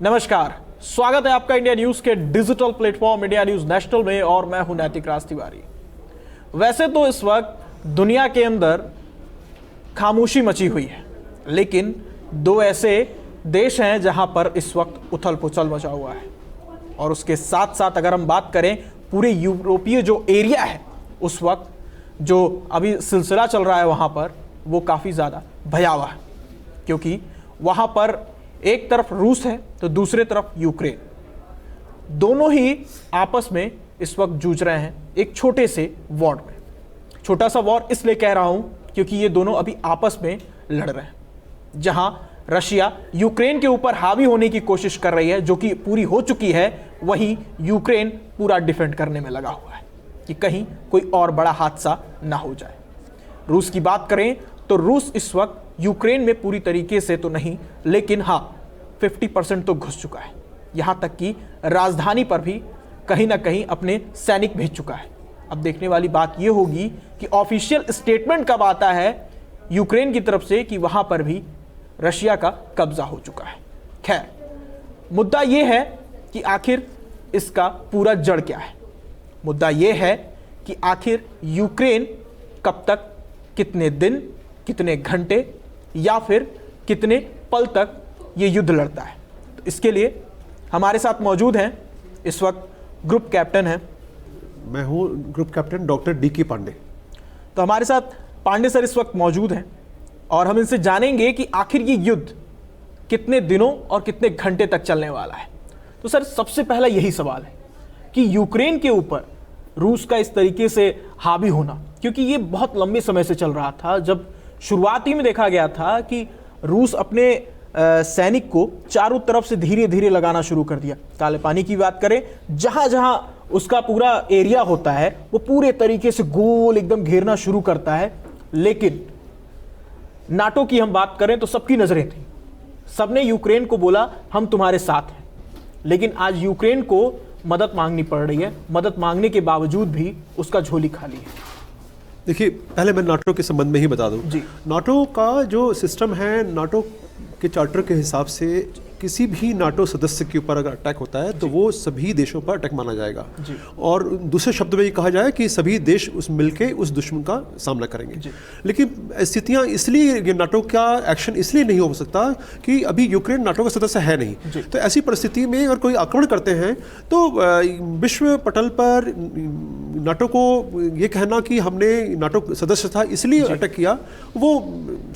नमस्कार, स्वागत है आपका इंडिया न्यूज के digital platform India news national में और मैं हूं नैतिक राज तिवारी। वैसे तो इस वक्त दुनिया के अंदर खामोशी मची हुई है, लेकिन दो ऐसे देश हैं जहां पर इस वक्त उथल पुथल मचा हुआ है। और उसके साथ साथ अगर हम बात करें पूरे यूरोपीय जो एरिया है, उस वक्त जो अभी सिलसिला चल रहा है वहाँ पर वो काफ़ी ज़्यादा भयावह है, क्योंकि वहाँ पर एक तरफ रूस है तो दूसरे तरफ यूक्रेन। दोनों ही आपस में इस वक्त जूझ रहे हैं एक छोटे से वॉर में। छोटा सा वॉर इसलिए कह रहा हूँ क्योंकि ये दोनों अभी आपस में लड़ रहे हैं, जहाँ रशिया यूक्रेन के ऊपर हावी होने की कोशिश कर रही है, जो कि पूरी हो चुकी है। वहीं यूक्रेन पूरा डिफेंड करने में लगा हुआ है कि कहीं कोई और बड़ा हादसा ना हो जाए। रूस की बात करें तो रूस इस वक्त यूक्रेन में पूरी तरीके से तो नहीं, लेकिन हाँ 50% तो घुस चुका है। यहाँ तक कि राजधानी पर भी कहीं ना कहीं अपने सैनिक भेज चुका है। अब देखने वाली बात यह होगी कि ऑफिशियल स्टेटमेंट कब आता है यूक्रेन की तरफ से कि वहाँ पर भी रशिया का कब्जा हो चुका है। खैर, मुद्दा यह है कि आखिर इसका पूरा जड़ क्या है। मुद्दा यह है कि आखिर यूक्रेन कब तक, कितने दिन, कितने घंटे या फिर कितने पल तक ये युद्ध लड़ता है। तो इसके लिए हमारे साथ मौजूद हैं इस वक्त ग्रुप कैप्टन हैं। मैं हूँ group captain doctor D K. Pandey. तो हमारे साथ पांडे सर इस वक्त मौजूद हैं और हम इनसे जानेंगे कि आखिर ये युद्ध कितने दिनों और कितने घंटे तक चलने वाला है। तो सर, सबसे पहला यही सवाल है कि यूक्रेन के ऊपर रूस का इस तरीके से हावी होना, क्योंकि ये बहुत लंबे समय से चल रहा था। जब शुरुआती में देखा गया था कि रूस अपने सैनिक को चारों तरफ से धीरे धीरे लगाना शुरू कर दिया। काले पानी की बात करें, जहां जहां उसका पूरा एरिया होता है वो पूरे तरीके से गोल एकदम घेरना शुरू करता है। लेकिन नाटो की हम बात करें तो सबकी नजरें थी, सबने यूक्रेन को बोला हम तुम्हारे साथ हैं। लेकिन आज यूक्रेन को मदद मांगनी पड़ रही है। मदद मांगने के बावजूद भी उसका झोली खाली है। देखिए, पहले मैं नाटो के संबंध में ही बता दूं। नाटो का जो सिस्टम है, नाटो के चार्टर के हिसाब से किसी भी नाटो सदस्य के ऊपर अगर अटैक होता है तो वो सभी देशों पर अटैक माना जाएगा। और दूसरे शब्द में ये कहा जाए कि सभी देश उस मिलके उस दुश्मन का सामना करेंगे। लेकिन स्थितियां इसलिए, ये नाटो का एक्शन इसलिए नहीं हो सकता कि अभी यूक्रेन नाटो का सदस्य है नहीं। तो ऐसी परिस्थिति में अगर कोई आक्रमण करते हैं तो विश्व पटल पर नाटो को ये कहना कि हमने नाटो सदस्य था इसलिए अटैक किया, वो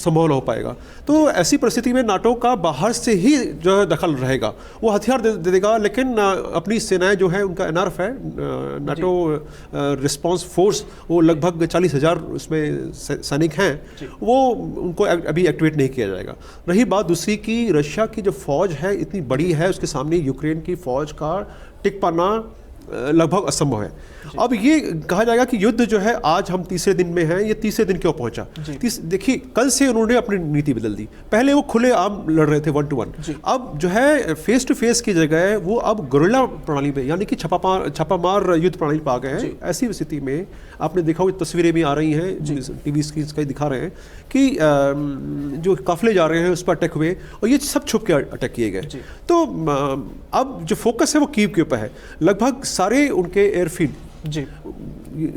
संभव न हो पाएगा। तो ऐसी परिस्थिति में नाटो का बाहर से ही जो दखल रहेगा, वो हथियार दे देगा, लेकिन अपनी सेनाएं जो है, उनका एनआरएफ है, नाटो रिस्पांस फोर्स, वो लगभग 40,000 उसमें सैनिक हैं, वो उनको अभी एक्टिवेट नहीं किया जाएगा। रही बात दूसरी की रशिया की जो फौज है इतनी बड़ी है, उसके सामने यूक्रेन की फौज का टिक पाना लगभग असंभव है। अब ये कहा जाएगा कि युद्ध जो है आज हम तीसरे दिन में हैं, ये तीसरे दिन क्यों पहुंचा। देखिए, कल से उन्होंने अपनी नीति बदल दी। पहले वो खुले आम लड़ रहे थे 1 to 1, अब जो है फेस टू फेस की जगह वो अब गुरिल्ला प्रणाली पे, यानी कि छापामार युद्ध प्रणाली पर आ गए हैं। ऐसी स्थिति में आपने देखा हुई तस्वीरें भी आ रही हैं, टीवी स्क्रीन का दिखा रहे हैं कि जो काफिले जा रहे हैं उस पर अटैक हुए और ये सब छुप के अटैक किए गए। तो अब जो फोकस है वो कीव के ऊपर है। लगभग सारे उनके एयरफील्ड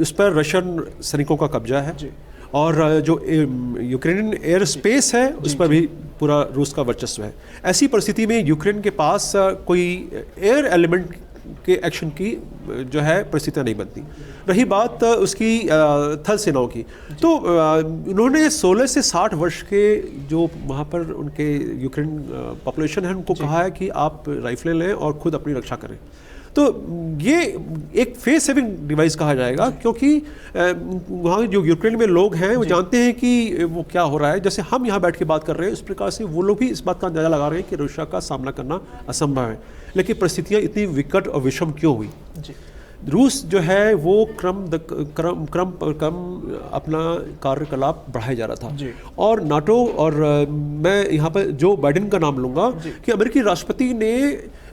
उस पर रशियन सैनिकों का कब्जा है और जो यूक्रेनियन एयर स्पेस है उस पर भी पूरा रूस का वर्चस्व है। ऐसी परिस्थिति में यूक्रेन के पास कोई एयर एलिमेंट के एक्शन की जो है परिस्थितियाँ नहीं बनती। रही बात उसकी थल सेनाओं की, तो उन्होंने 16 से 60 वर्ष के जो वहाँ पर उनके यूक्रेन पॉपुलेशन है उनको कहा है कि आप राइफलें लें और खुद अपनी रक्षा करें। तो ये एक फेस सेविंग डिवाइस कहा जाएगा, क्योंकि वहाँ जो यूक्रेन में लोग हैं वो जानते हैं कि वो क्या हो रहा है। जैसे हम यहाँ बैठ के बात कर रहे हैं, उस प्रकार से वो लोग भी इस बात का अंदाजा लगा रहे हैं कि रशिया का सामना करना असंभव है। लेकिन परिस्थितियाँ इतनी विकट और विषम क्यों हुई। रूस जो है वो क्रम अपना कार्यकलाप बढ़ाया जा रहा था। और नाटो, और मैं यहाँ पर जो बाइडेन का नाम लूँगा कि अमेरिकी राष्ट्रपति ने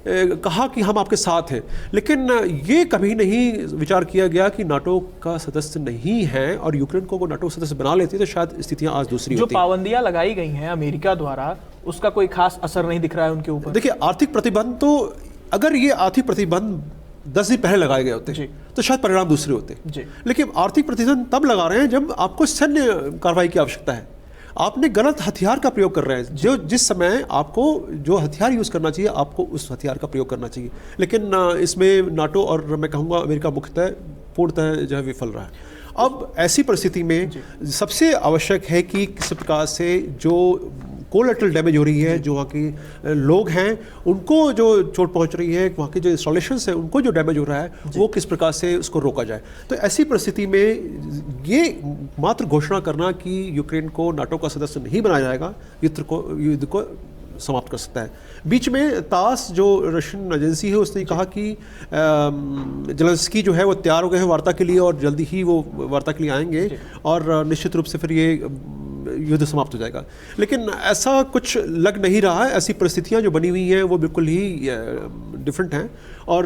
कहा कि हम आपके साथ हैं, लेकिन ये कभी नहीं विचार किया गया कि नाटो का सदस्य नहीं है और यूक्रेन को नाटो सदस्य बना लेते तो शायद स्थितियां आज दूसरी होती। जो पाबंदियां लगाई गई हैं अमेरिका द्वारा, उसका कोई खास असर नहीं दिख रहा है उनके ऊपर? देखिए, आर्थिक प्रतिबंध तो अगर ये आर्थिक प्रतिबंध 10 दिन पहले लगाए गए होते तो शायद परिणाम दूसरे होते। लेकिन आर्थिक प्रतिबंध तब लगा रहे हैं जब आपको सैन्य कार्रवाई की आवश्यकता है। आपने गलत हथियार का प्रयोग कर रहे हैं। जो जिस समय आपको जो हथियार यूज़ करना चाहिए, आपको उस हथियार का प्रयोग करना चाहिए। लेकिन इसमें नाटो और मैं कहूँगा अमेरिका मुख्यतः पूर्णतः जो है विफल रहा है। अब ऐसी परिस्थिति में सबसे आवश्यक है कि किसी प्रकार से जो कोलैटरल डैमेज हो रही है, जो वहाँ के लोग हैं उनको जो चोट पहुँच रही है, वहाँ के जो इंस्टॉलेशंस हैं उनको जो डैमेज हो रहा है, वो किस प्रकार से उसको रोका जाए। तो ऐसी परिस्थिति में ये मात्र घोषणा करना कि यूक्रेन को नाटो का सदस्य नहीं बनाया जाएगा युद्ध को समाप्त कर सकता है। बीच में तास जो रशियन एजेंसी है उसने कहा कि जेलेंस्की जो है वो तैयार हो गए हैं वार्ता के लिए और जल्दी ही वो वार्ता के लिए आएंगे और निश्चित रूप से फिर ये युद्ध समाप्त हो जाएगा। लेकिन ऐसा कुछ लग नहीं रहा है। ऐसी परिस्थितियां जो बनी हुई हैं वो बिल्कुल ही डिफरेंट हैं। और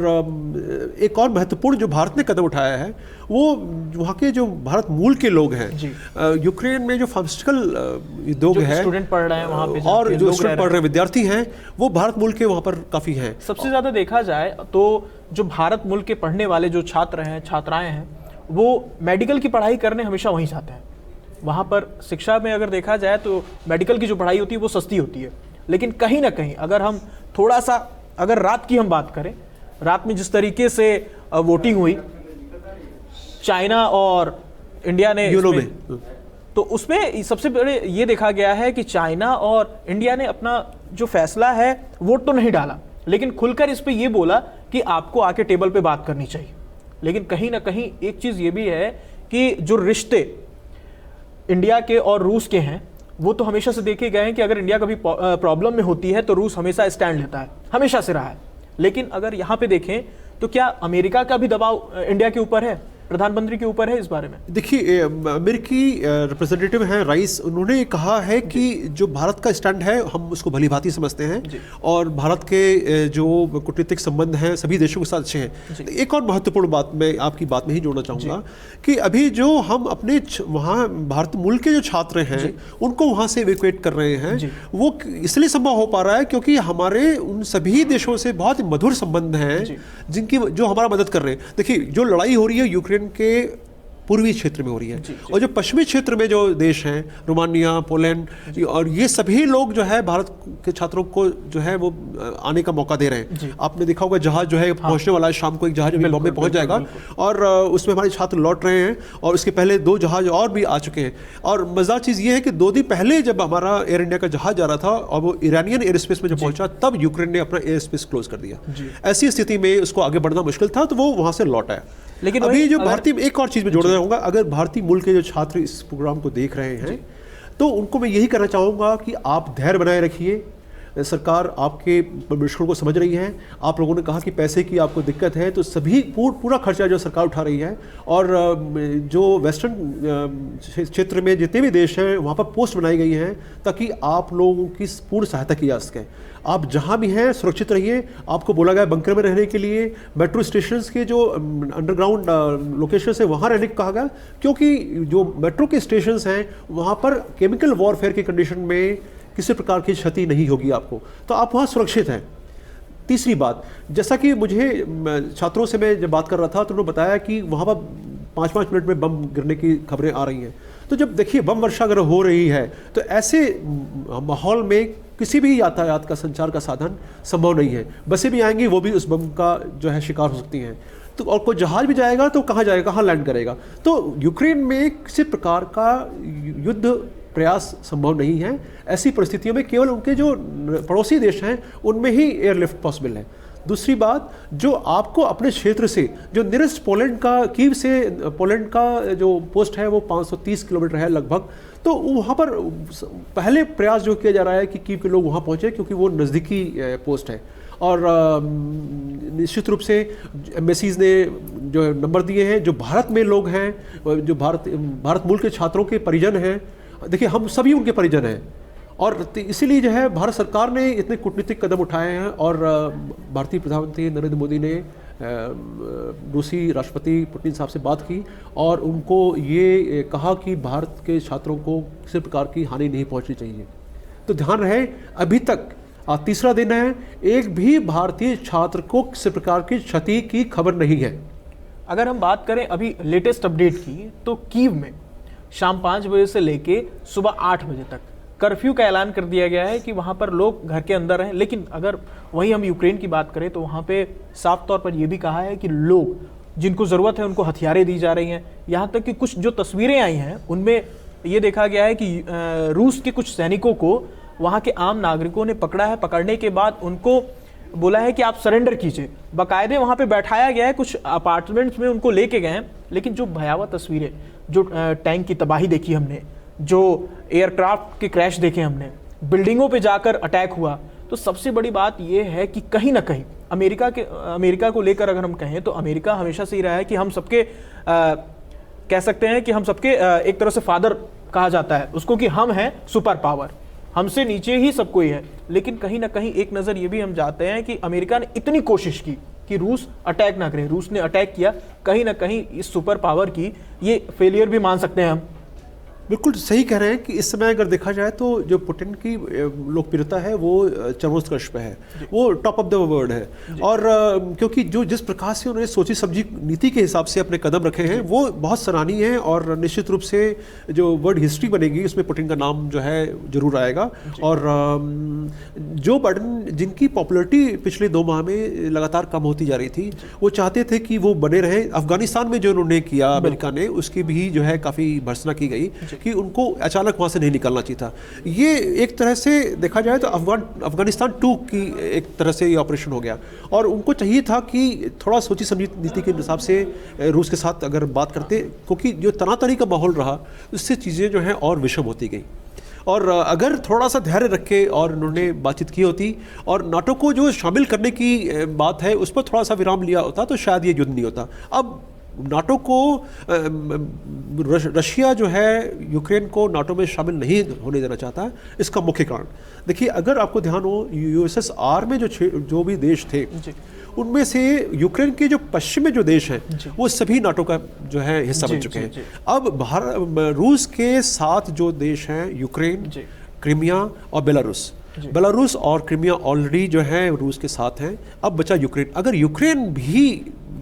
एक और महत्वपूर्ण जो भारत ने कदम उठाया है वो वहाँ के जो भारत मूल के लोग हैं, यूक्रेन में जो फार्मास्यूटिकल उद्योग है, स्टूडेंट पढ़ रहे हैं वहाँ पे और जो स्टूडेंट पढ़ रहे हैं, विद्यार्थी हैं, वो भारत मूल के वहाँ पर काफ़ी हैं। सबसे ज़्यादा देखा जाए तो जो भारत मूल के पढ़ने वाले जो छात्र हैं, छात्राएँ हैं, वो मेडिकल की पढ़ाई करने हमेशा वहीं जाते हैं। वहाँ पर शिक्षा में अगर देखा जाए तो मेडिकल की जो पढ़ाई होती है वो सस्ती होती है। लेकिन कहीं ना कहीं अगर हम थोड़ा सा अगर रात की हम बात करें, रात में जिस तरीके से वोटिंग हुई चाइना और इंडिया ने तो उसमें सबसे बड़े ये देखा गया है कि चाइना और इंडिया ने अपना जो फैसला है वोट तो नहीं डाला, लेकिन खुलकर इस पे ये बोला कि आपको आके टेबल पे बात करनी चाहिए। लेकिन कहीं ना कहीं एक चीज़ ये भी है कि जो रिश्ते इंडिया के और रूस के हैं वो तो हमेशा से देखे गए हैं कि अगर इंडिया कभी प्रॉब्लम में होती है तो रूस हमेशा स्टैंड लेता है, हमेशा से रहा है। लेकिन अगर यहाँ पे देखें तो क्या अमेरिका का भी दबाव इंडिया के ऊपर है, प्रधानमंत्री के ऊपर है इस बारे में? देखिए, अमेरिकी रिप्रेजेंटेटिव हैं राइस, उन्होंने कहा है कि जो भारत का स्टैंड है हम उसको भली भांति समझते हैं और भारत के जो कूटनीतिक संबंध हैं सभी देशों के साथ अच्छे हैं। एक और महत्वपूर्ण बात मैं आपकी बात में ही जोड़ना चाहूँगा कि अभी जो हम अपने वहाँ भारत मूल के जो छात्र हैं उनको वहाँ से इवैक्यूएट कर रहे हैं, वो इसलिए संभव हो पा रहा है क्योंकि हमारे उन सभी देशों से बहुत मधुर संबंध हैं जिनकी जो हमारा मदद कर रहे हैं। देखिए, जो लड़ाई हो रही है यूक्रेन के पूर्वी क्षेत्र में हो रही है और जो पश्चिमी क्षेत्र में जो देश हैं, रोमानिया, पोलैंड, और ये सभी लोग जो है भारत के छात्रों को जो है वो आने का मौका दे रहे हैं। आपने देखा होगा जहाज जो है पहुंचने वाला है, शाम को एक जहाज अभी बॉम्बे पहुंच जाएगा और उसमें हमारे छात्र लौट रहे हैं और उसके पहले 2 जहाज और भी आ चुके हैं। और मजेदार चीज़ ये है कि 2 दिन पहले जब हमारा एयर इंडिया का जहाज जा रहा था और वो ईरानियन एयर स्पेस में जब पहुंचा तब यूक्रेन ने अपना एयर स्पेस क्लोज कर दिया। ऐसी स्थिति में उसको आगे बढ़ना मुश्किल था तो वो वहाँ से लौट आया। लेकिन अभी जो भारतीय, एक और चीज़ में जोड़ना चाहूँगा, अगर भारतीय मूल के जो छात्र इस प्रोग्राम को देख रहे हैं तो उनको मैं यही कहना चाहूँगा कि आप धैर्य बनाए रखिए। सरकार आपके मुश्किलों को समझ रही है। आप लोगों ने कहा कि पैसे की आपको दिक्कत है, तो सभी पूरा खर्चा जो सरकार उठा रही है और जो वेस्टर्न क्षेत्र में जितने भी देश हैं वहाँ पर पोस्ट बनाई गई हैं ताकि आप लोगों की पूर्ण सहायता की जा सके। आप जहाँ भी हैं सुरक्षित रहिए। आपको बोला गया बंकर में रहने के लिए, मेट्रो स्टेशन के जो अंडरग्राउंड लोकेशन है वहाँ रहने को कहा गया क्योंकि जो मेट्रो के स्टेशन हैं वहाँ पर केमिकल वॉरफेयर की कंडीशन में किसी प्रकार की क्षति नहीं होगी आपको, तो आप वहाँ सुरक्षित हैं। तीसरी बात, जैसा कि मुझे छात्रों से मैं जब बात कर रहा था तो उन्होंने बताया कि वहाँ पर 5-5 मिनट में बम गिरने की खबरें आ रही हैं। तो जब देखिए बम वर्षा अगर हो रही है तो ऐसे माहौल में किसी भी यातायात का, संचार का साधन संभव नहीं है। बसें भी आएंगी वो भी उस बम का जो है शिकार हो सकती हैं। तो और कोई जहाज भी जाएगा तो कहाँ जाएगा, कहाँ लैंड करेगा। तो यूक्रेन में किसी प्रकार का युद्ध प्रयास संभव नहीं है। ऐसी परिस्थितियों में केवल उनके जो पड़ोसी देश हैं उनमें ही एयरलिफ्ट पॉसिबल है। दूसरी बात, जो आपको अपने क्षेत्र से जो नियरेस्ट पोलैंड का, कीव से पोलैंड का जो पोस्ट है वो 530 किलोमीटर है लगभग, तो वहाँ पर पहले प्रयास जो किया जा रहा है कि कीव के लोग वहाँ पहुँचे क्योंकि वो नज़दीकी पोस्ट है। और निश्चित रूप से एम्बेसीज ने जो नंबर दिए हैं, जो भारत में लोग हैं, जो भारत मूल के छात्रों के परिजन हैं, देखिए हम सभी उनके परिजन हैं और इसीलिए जो है भारत सरकार ने इतने कूटनीतिक कदम उठाए हैं। और भारतीय प्रधानमंत्री नरेंद्र मोदी ने रूसी राष्ट्रपति पुतिन साहब से बात की और उनको ये कहा कि भारत के छात्रों को किसी प्रकार की हानि नहीं पहुंचनी चाहिए। तो ध्यान रहे अभी तक आज तीसरा दिन है, एक भी भारतीय छात्र को किसी प्रकार की क्षति की खबर नहीं है। अगर हम बात करें अभी लेटेस्ट अपडेट की, तो कीव में शाम 5 बजे से लेके सुबह 8 बजे तक कर्फ्यू का ऐलान कर दिया गया है कि वहाँ पर लोग घर के अंदर रहें। लेकिन अगर वहीं हम यूक्रेन की बात करें तो वहाँ पे साफ तौर पर यह भी कहा है कि लोग जिनको ज़रूरत है उनको हथियारें दी जा रही हैं। यहाँ तक कि कुछ जो तस्वीरें आई हैं उनमें ये देखा गया है कि रूस के कुछ सैनिकों को वहाँ के आम नागरिकों ने पकड़ा है। पकड़ने के बाद उनको बोला है कि आप सरेंडर कीजिए। बाकायदे वहाँ पे बैठाया गया है, कुछ अपार्टमेंट्स में उनको लेके गए हैं। लेकिन जो भयावह तस्वीरें, जो टैंक की तबाही देखी हमने, जो एयरक्राफ्ट के क्रैश देखे हमने, बिल्डिंगों पे जाकर अटैक हुआ, तो सबसे बड़ी बात यह है कि कहीं ना कहीं अमेरिका को लेकर अगर हम कहें तो अमेरिका हमेशा से ही रहा है कि हम सबके कह सकते हैं कि हम सबके एक तरह से फादर कहा जाता है उसको, कि हम हैं सुपर पावर, हमसे नीचे ही सब कोई है। लेकिन कहीं ना कहीं एक नज़र ये भी हम जाते हैं कि अमेरिका ने इतनी कोशिश की कि रूस अटैक ना करे, रूस ने अटैक किया। कहीं ना कहीं इस सुपर पावर की ये फेलियर भी मान सकते हैं हम। बिल्कुल सही कह रहे हैं कि इस समय अगर देखा जाए तो जो पुतिन की लोकप्रियता है वो चरमोत्कर्ष पे है, वो टॉप ऑफ द वर्ल्ड है। और क्योंकि जो जिस प्रकार से उन्होंने सोची समझी नीति के हिसाब से अपने कदम रखे हैं वो बहुत सराहनीय है। और निश्चित रूप से जो वर्ल्ड हिस्ट्री बनेगी उसमें पुतिन का नाम जो है जरूर आएगा। और जो बाइडेन जिनकी पॉपुलरिटी पिछले 2 माह में लगातार कम होती जा रही थी, वो चाहते थे कि वो बने रहें। अफगानिस्तान में जो उन्होंने किया अमेरिका ने, उसकी भी जो है काफ़ी भर्त्सना की गई कि उनको अचानक वहाँ से नहीं निकलना चाहिए था। ये एक तरह से देखा जाए तो अफगानिस्तान 2 की एक तरह से ये ऑपरेशन हो गया। और उनको चाहिए था कि थोड़ा सोची समझी नीति के हिसाब से रूस के साथ अगर बात करते, क्योंकि जो तनातनी का माहौल रहा उससे चीज़ें जो हैं और विषम होती गई। और अगर थोड़ा सा धैर्य रखे और उन्होंने बातचीत की होती और नाटो को जो शामिल करने की बात है उस पर थोड़ा सा विराम लिया होता तो शायद ये युद्ध नहीं होता। अब नाटो को रशिया जो है यूक्रेन को नाटो में शामिल नहीं होने देना चाहता है। इसका मुख्य कारण देखिए, अगर आपको ध्यान हो यूएसएसआर में जो भी देश थे उनमें से यूक्रेन के जो पश्चिम में जो देश हैं वो सभी नाटो का जो है हिस्सा बन चुके हैं। अब रूस के साथ जो देश हैं यूक्रेन, क्रीमिया और बेलारूस और क्रीमिया ऑलरेडी जो है रूस के साथ हैं। अब बचा यूक्रेन। अगर यूक्रेन भी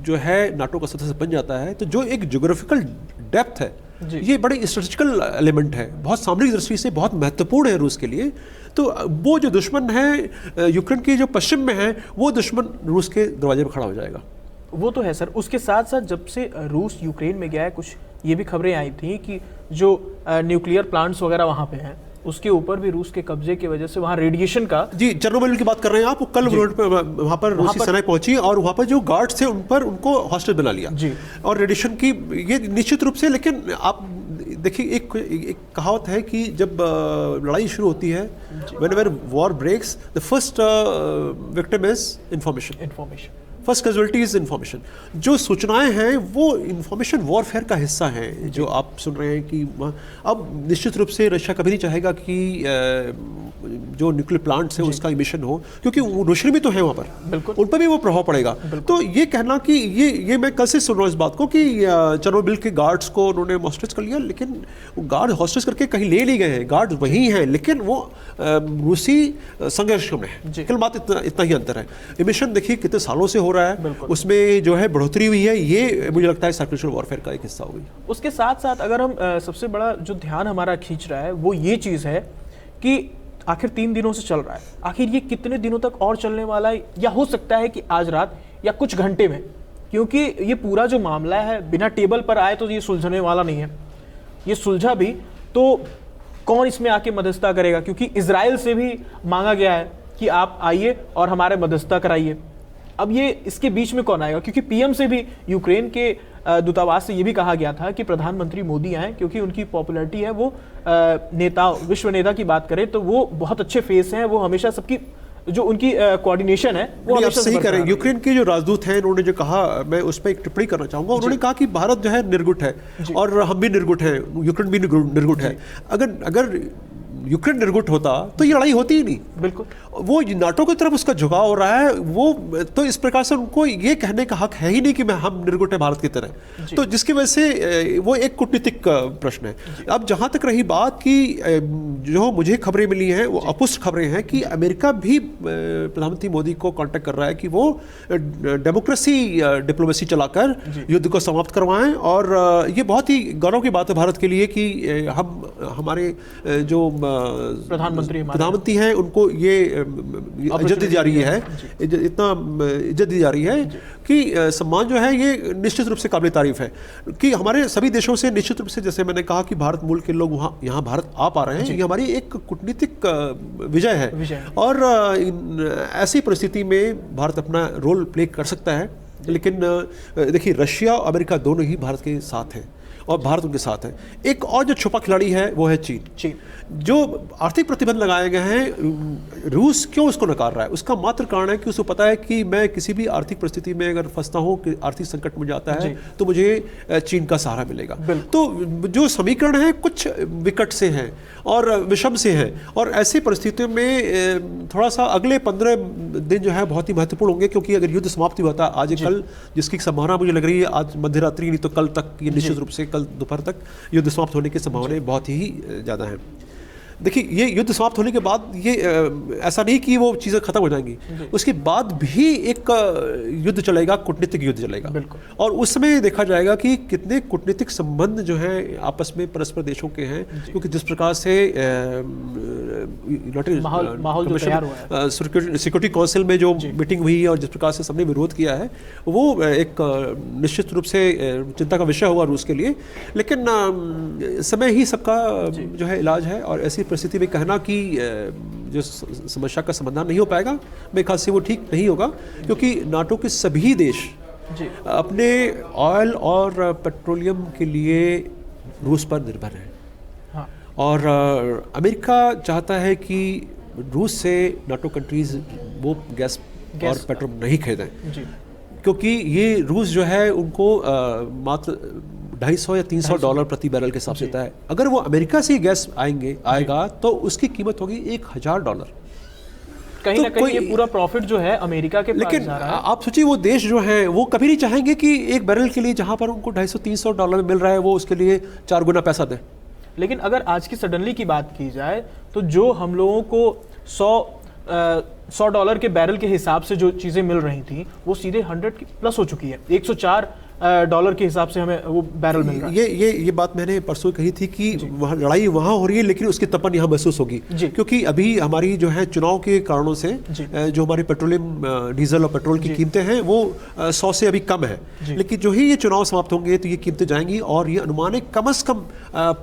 जो है नाटो का सदस्य बन जाता है तो जो एक ज्योग्राफिकल डेप्थ है, ये बड़े स्ट्रेटेजिकल एलिमेंट है, बहुत सामरिक दृष्टि से बहुत महत्वपूर्ण है रूस के लिए। तो वो जो दुश्मन है यूक्रेन के जो पश्चिम में है, वो दुश्मन रूस के दरवाजे पर खड़ा हो जाएगा। वो तो है सर। उसके साथ साथ जब से रूस यूक्रेन में गया है, कुछ ये भी खबरें आई थी कि जो न्यूक्लियर प्लांट्स वगैरह वहाँ पे हैं उसके ऊपर भी रूस के कब्जे की वजह से वहाँ रेडिएशन का, जी चेर्नोबिल की बात कर रहे हैं आप, कल वहाँ पर रूसी सेनाएं पहुंची और वहाँ पर जो गार्ड्स थे उनको हॉस्टेल बना लिया जी। और रेडिएशन की ये निश्चित रूप से, लेकिन आप देखिए एक कहावत है कि जब लड़ाई शुरू होती है, whenever war breaks the first victim is information, first casualty is information. जो सूचनाएं हैं वो इंफॉर्मेशन वॉरफेयर का हिस्सा हैं जो आप सुन रहे हैं कि अब निश्चित रूप से रशिया कभी नहीं चाहेगा कि जो न्यूक्लियर प्लांट्स हैं उसका इमिशन हो, क्योंकि रूसी भी तो है वहाँ पर, उन पर भी वो प्रभाव पड़ेगा। तो ये कहना कि ये मैं कल से सुन रहा हूँ इस बात को कि चेर्नोबिल के गार्ड्स को उन्होंने हॉस्टेज कर लिया, लेकिन वो गार्ड हॉस्टेज करके कहीं ले नहीं गए हैं, गार्ड वही हैं, लेकिन वो रूसी संघर्ष में है। केवल बात इतना ही अंतर है। इमिशन देखिए कितने सालों से हो रहा है, उसमें जो है बढ़ोतरी हुई है, ये मुझे लगता है सर्कुलेशन वॉरफेयर का एक हिस्सा होगी। उसके साथ साथ अगर हम सबसे बड़ा जो ध्यान हमारा खींच रहा है वो ये चीज़ है कि आखिर 3 दिनों से चल रहा है, आखिर ये कितने दिनों तक और चलने वाला है, या हो सकता है कि आज रात या कुछ घंटे में, क्योंकि ये पूरा जो मामला है बिना टेबल पर आए तो ये सुलझने वाला नहीं है। ये सुलझा भी तो कौन इसमें आके मध्यस्थता करेगा, क्योंकि इजराइल से भी मांगा गया है कि आप आइए और हमारे मध्यस्थता कराइए। अब ये इसके बीच में कौन आएगा, क्योंकि पीएम से भी यूक्रेन के दूतावास से ये भी कहा गया था कि प्रधानमंत्री मोदी आए, क्योंकि उनकी पॉपुलैरिटी है, वो नेता, विश्व नेता की बात करें तो वो बहुत अच्छे फेस हैं, वो हमेशा सबकी जो उनकी कोऑर्डिनेशन है वो हमेशा सही करें। यूक्रेन के जो राजदूत हैं उन्होंने जो कहा, मैं उस पर एक टिप्पणी करना चाहूंगा। उन्होंने कहा कि भारत जो है निर्गुट है और हम भी निर्गुट हैं, यूक्रेन भी निर्गुट है। अगर यूक्रेन निर्गुट होता तो ये लड़ाई होती ही नहीं। बिल्कुल, वो नाटो की तरफ उसका झुकाव हो रहा है, वो तो इस प्रकार से उनको ये कहने का हक है ही नहीं कि हम निर्गुट है भारत की तरह। तो जिसकी वजह से वो एक कूटनीतिक प्रश्न है। अब जहां तक रही बात कि जो मुझे खबरें मिली हैं वो अपुष्ट खबरें हैं कि अमेरिका भी प्रधानमंत्री मोदी को कांटेक्ट कर रहा है कि वो डेमोक्रेसी डिप्लोमेसी चलाकर युद्ध को समाप्त करवाएं। और ये बहुत ही गौरव की बात है भारत के लिए कि हमारे जो प्रधानमंत्री हैं उनको ये इज्जत दी जा रही है, इतना इज्जत दी जा रही है कि सम्मान जो है ये निश्चित रूप से काबिल तारीफ है कि हमारे सभी देशों से निश्चित रूप से, जैसे मैंने कहा कि भारत मूल के लोग वहाँ यहाँ भारत आ पा रहे हैं, ये हमारी एक कूटनीतिक विजय है। और ऐसी परिस्थिति में भारत अपना रोल प्ले कर सकता है। लेकिन देखिए, रशिया और अमेरिका दोनों ही भारत के साथ हैं और भारत उनके साथ है। एक और जो छुपा खिलाड़ी है वो है चीन। जो आर्थिक प्रतिबंध लगाए गए हैं, रूस क्यों उसको नकार रहा है? उसका मात्र कारण है कि उसको पता है कि मैं किसी भी आर्थिक परिस्थिति में अगर फंसता हूँ, कि आर्थिक संकट में जाता है, तो मुझे चीन का सहारा मिलेगा। तो जो समीकरण है कुछ विकट से हैं और विषम से हैं, और ऐसी परिस्थितियों में थोड़ा सा अगले 15 दिन जो है बहुत ही महत्वपूर्ण होंगे, क्योंकि अगर युद्ध समाप्ति होता है आज कल, जिसकी संभावना मुझे लग रही है आज मध्यरात्रि नहीं तो कल तक, ये निश्चित रूप से कल दोपहर तक युद्ध समाप्त होने की संभावनाएं बहुत ही ज़्यादा हैं। देखिए, ये युद्ध समाप्त होने के बाद ये ऐसा नहीं कि वो चीज़ें खत्म हो जाएंगी, उसके बाद भी एक युद्ध चलेगा, कूटनीतिक युद्ध चलेगा। और उस समय देखा जाएगा कि कितने कूटनीतिक संबंध जो हैं आपस में परस्पर देशों के हैं, क्योंकि जिस प्रकार से सिक्योरिटी काउंसिल में जो मीटिंग हुई है और जिस प्रकार से सबने विरोध किया है, वो एक निश्चित रूप से चिंता का विषय हुआ रूस के लिए। लेकिन समय ही सबका जो है इलाज है, और ऐसी परिस्थिति में कहना कि जो समस्या का समाधान नहीं हो पाएगा, मेरे ख्याल से वो ठीक नहीं होगा, क्योंकि नाटो के सभी देश अपने ऑयल और पेट्रोलियम के लिए रूस पर निर्भर हैं। हाँ। और अमेरिका चाहता है कि रूस से नाटो कंट्रीज वो गैस और पेट्रोल नहीं खरीदें, क्योंकि ये रूस जो है उनको मात्र $250 या $300 प्रति बैरल के हिसाब से देता है। अगर वो अमेरिका से गैस आएगा तो उसकी कीमत होगी $1000। कहीं ना कहीं ये पूरा प्रॉफिट जो है अमेरिका के पास जा रहा है। आप सोचिए, वो देश जो है वो कभी नहीं चाहेंगे कि एक बैरल के लिए जहां पर उनको $250-300 में मिल रहा है, वो उसके लिए 4 गुना पैसा दें। लेकिन अगर आज की सडनली की बात की जाए तो जो हम लोगों को $100 के बैरल के हिसाब से जो चीज़ें मिल रही थी, वो सीधे 100 प्लस हो चुकी है। $104 के हिसाब से हमें वो बैरल मिल रहा है। ये बात मैंने परसों कही थी कि वहाँ लड़ाई वहाँ हो रही है, लेकिन उसकी तपन यहाँ महसूस होगी, क्योंकि अभी हमारी जो है चुनाव के कारणों से जो हमारी पेट्रोलियम, डीजल और पेट्रोल की कीमतें हैं वो 100 से अभी कम है। लेकिन जो ही ये चुनाव समाप्त होंगे तो ये कीमतें जाएंगी, और ये अनुमान है कम से कम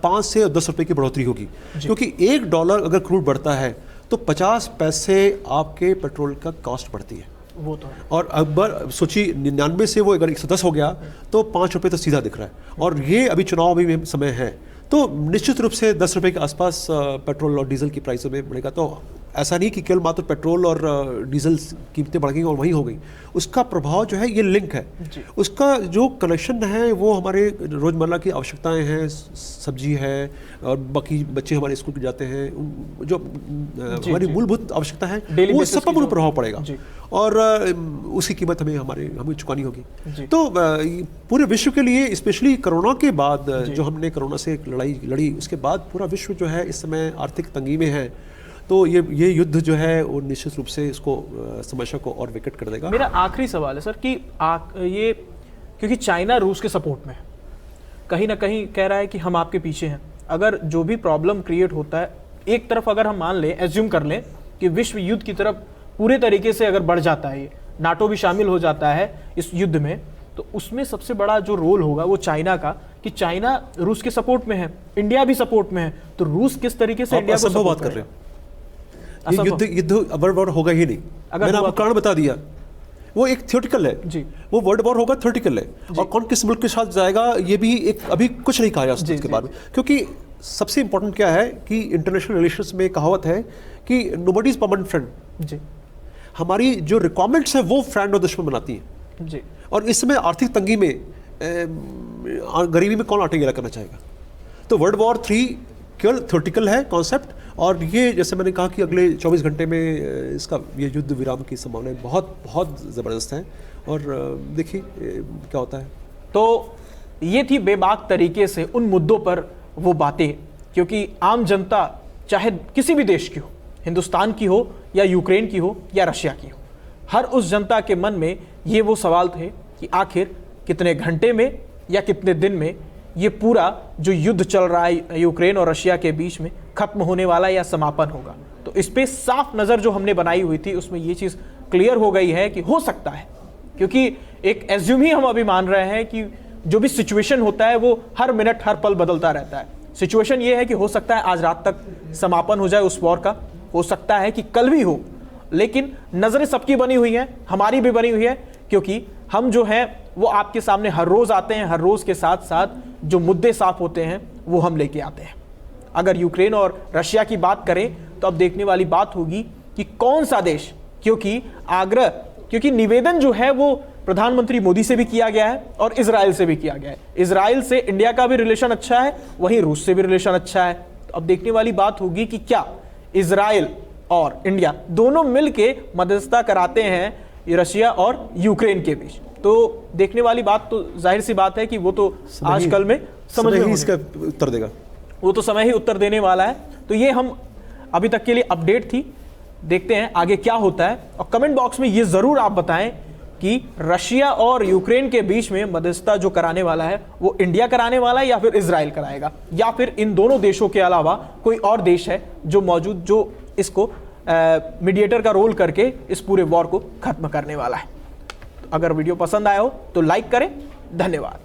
5 से 10 रुपये की बढ़ोतरी होगी, क्योंकि $1 अगर क्रूड बढ़ता है तो 50 पैसे आपके पेट्रोल का कॉस्ट बढ़ती है। वो तो है। और अगर सोचिए 99 से वो अगर 110 हो गया तो 5 रुपये तो सीधा दिख रहा है, और ये अभी चुनाव भी में समय है, तो निश्चित रूप से 10 रुपये के आसपास पेट्रोल और डीजल की प्राइसों में बढ़ेगा। तो ऐसा नहीं कि केवल मात्र पेट्रोल और डीजल कीमतें बढ़ गई और वहीं हो गई, उसका प्रभाव जो है ये लिंक है, उसका जो कनेक्शन है वो हमारे रोज़मर्रा की आवश्यकताएं हैं, सब्जी है और बाकी बच्चे हमारे स्कूल जाते हैं, जो हमारी मूलभूत आवश्यकता है वो सब पर प्रभाव पड़ेगा, और उसकी कीमत हमें चुकानी होगी। तो पूरे विश्व के लिए, स्पेशली कोरोना के बाद, जो हमने कोरोना से एक लड़ाई लड़ी, उसके बाद पूरा विश्व जो है इस समय आर्थिक तंगी में है, तो ये युद्ध जो है वो निश्चित रूप से इसको समस्या को और विकट कर देगा। मेरा आखिरी सवाल है सर कि ये क्योंकि चाइना रूस के सपोर्ट में है, कहीं ना कहीं कह रहा है कि हम आपके पीछे हैं, अगर जो भी प्रॉब्लम क्रिएट होता है, एक तरफ अगर हम मान लें, एज्यूम कर लें कि विश्व युद्ध की तरफ पूरे तरीके से अगर बढ़ जाता है, नाटो भी शामिल हो जाता है इस युद्ध में, तो उसमें सबसे बड़ा जो रोल होगा वो चाइना का, कि चाइना रूस के सपोर्ट में है, इंडिया भी सपोर्ट में है, तो रूस किस तरीके से इंडिया को सपोर्ट कर रहे हैं? युद्ध वर्ल्ड वॉर होगा ही नहीं, मैंने आपको कारण बता दिया, वो एक थियोरिटिकल है जी, वो वर्ल्ड वॉर होगा थियोरिटिकल है, और कौन किस मुल्क के साथ जाएगा ये भी एक अभी कुछ नहीं कहा जा सकता इसके बारे में, क्योंकि सबसे इंपॉर्टेंट क्या है कि इंटरनेशनल रिलेशंस में कहावत है कि नोबडी इज परमानेंट फ्रेंड जी। हमारी जो रिक्वायरमेंट्स है वो फ्रेंड और दुश्मन बनाती है जी, और इस समय आर्थिक तंगी में गरीबी में कौन आटे गिला करना चाहेगा? तो वर्ल्ड वॉर 3 केवल थियोरिटिकल है कॉन्सेप्ट, और ये जैसे मैंने कहा कि अगले 24 घंटे में इसका ये युद्ध विराम की संभावनाएं बहुत बहुत ज़बरदस्त हैं, और देखिए क्या होता है। तो ये थी बेबाक तरीके से उन मुद्दों पर वो बातें, क्योंकि आम जनता चाहे किसी भी देश की हो, हिंदुस्तान की हो या यूक्रेन की हो या रशिया की हो, हर उस जनता के मन में ये वो सवाल थे कि आखिर कितने घंटे में या कितने दिन में ये पूरा जो युद्ध चल रहा है यूक्रेन और रशिया के बीच में खत्म होने वाला या समापन होगा। तो इस पे साफ नज़र जो हमने बनाई हुई थी उसमें ये चीज़ क्लियर हो गई है कि हो सकता है, क्योंकि एक एज्यूम ही हम अभी मान रहे हैं कि जो भी सिचुएशन होता है वो हर मिनट हर पल बदलता रहता है। सिचुएशन ये है कि हो सकता है आज रात तक समापन हो जाए उस वॉर का, हो सकता है कि कल भी हो, लेकिन नज़रें सबकी बनी हुई हैं, हमारी भी बनी हुई है, क्योंकि हम जो हैं वो आपके सामने हर रोज़ आते हैं, हर रोज़ के साथ साथ जो मुद्दे साफ होते हैं वो हम लेके आते हैं। अगर यूक्रेन और रशिया की बात करें तो अब देखने वाली बात होगी कि कौन सा देश, क्योंकि निवेदन जो है वो प्रधानमंत्री मोदी से भी किया गया है और इजराइल से भी किया गया है। इजराइल से इंडिया का भी रिलेशन अच्छा है, वहीं रूस से भी रिलेशन अच्छा है। तो अब देखने वाली बात होगी कि क्या इजराइल और इंडिया दोनों मिलके मध्यस्थता कराते हैं रशिया और यूक्रेन के बीच। तो देखने वाली बात, तो जाहिर सी बात है कि वो तो आजकल में समझ में इसका उत्तर देगा, वो तो समय ही उत्तर देने वाला है। तो ये हम अभी तक के लिए अपडेट थी, देखते हैं आगे क्या होता है। और कमेंट बॉक्स में ये ज़रूर आप बताएं कि रशिया और यूक्रेन के बीच में मध्यस्थता जो कराने वाला है वो इंडिया कराने वाला है या फिर इजराइल कराएगा, या फिर इन दोनों देशों के अलावा कोई और देश है जो मौजूद, जो इसको मीडिएटर का रोल करके इस पूरे वॉर को खत्म करने वाला है। तो अगर वीडियो पसंद आया हो तो लाइक करें। धन्यवाद।